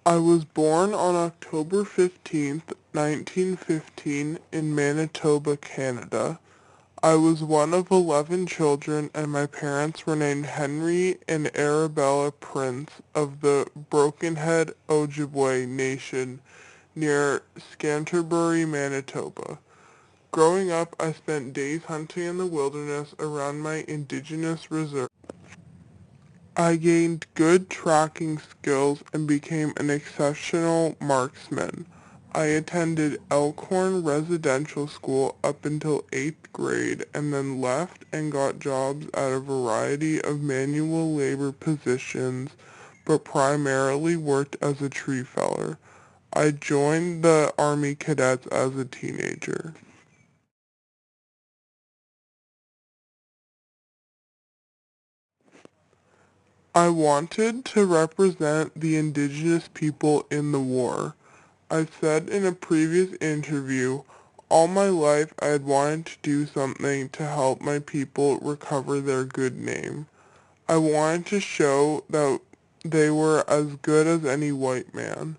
I was born on October 15th, 1915 in Manitoba, Canada. I was one of 11 children and my parents were named Henry and Arabella Prince of the Brokenhead Ojibwe Nation near Scantlebury, Manitoba. Growing up, I spent days hunting in the wilderness around my indigenous reserve. I gained good tracking skills and became an exceptional marksman. I attended Elkhorn Residential School up until 8th grade and then left and got jobs at a variety of manual labor positions, but primarily worked as a tree feller. I joined the Army Cadets as a teenager. I wanted to represent the indigenous people in the war. I said in a previous interview, all my life I had wanted to do something to help my people recover their good name. I wanted to show that they were as good as any white man.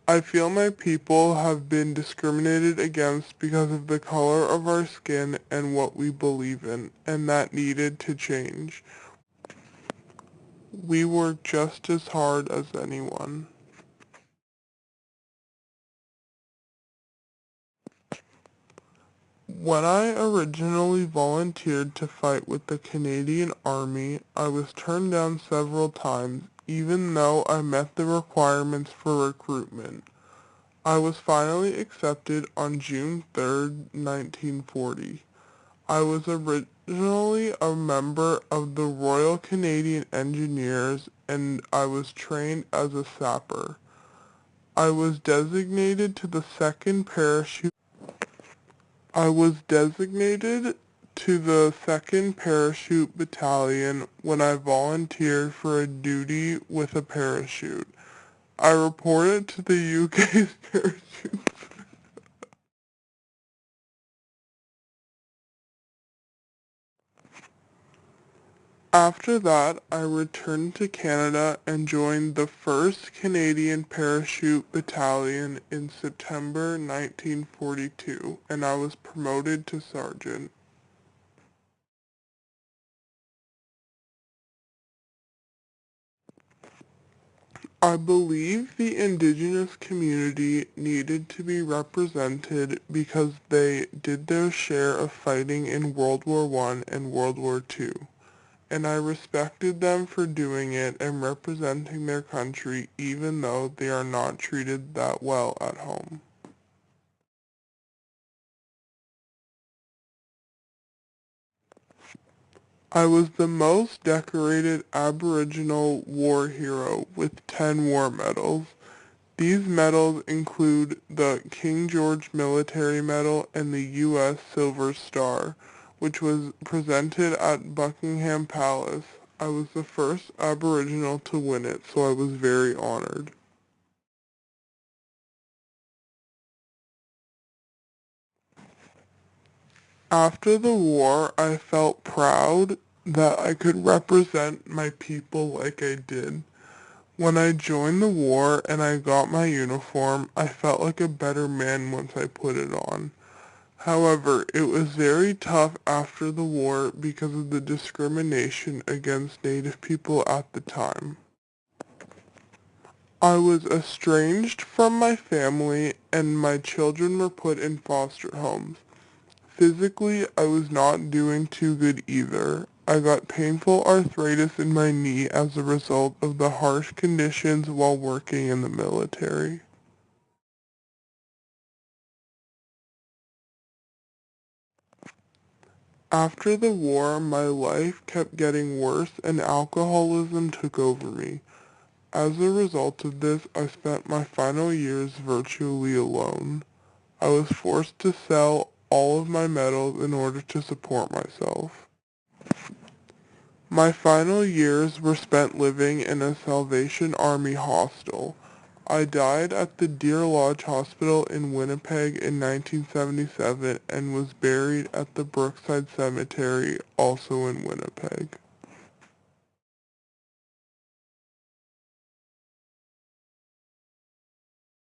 I feel my people have been discriminated against because of the color of our skin and what we believe in, and that needed to change. We work just as hard as anyone. When I originally volunteered to fight with the Canadian Army, I was turned down several times, even though I met the requirements for recruitment. I was finally accepted on June 3rd, 1940. I was originally a member of the Royal Canadian Engineers and I was trained as a sapper. I was designated to the 2nd Parachute I was designated to the 2nd Parachute Battalion when I volunteered for a duty with a parachute. I reported to the UK's parachute. After that, I returned to Canada and joined the 1st Canadian Parachute Battalion in September 1942, and I was promoted to sergeant. I believe the indigenous community needed to be represented because they did their share of fighting in World War I and World War II, and I respected them for doing it and representing their country even though they are not treated that well at home. I was the most decorated Aboriginal war hero with 10 war medals. These medals include the King George Military Medal and the U.S. Silver Star, which was presented at Buckingham Palace. I was the first Aboriginal to win it, so I was very honored. After the war, I felt proud that I could represent my people like I did. When I joined the war and I got my uniform, I felt like a better man once I put it on. However, it was very tough after the war because of the discrimination against Native people at the time. I was estranged from my family and my children were put in foster homes. Physically, I was not doing too good either. I got painful arthritis in my knee as a result of the harsh conditions while working in the military. After the war, my life kept getting worse and alcoholism took over me. As a result of this, I spent my final years virtually alone. I was forced to sell all of my medals in order to support myself. My final years were spent living in a Salvation Army hostel. I died at the Deer Lodge Hospital in Winnipeg in 1977 and was buried at the Brookside Cemetery, also in Winnipeg.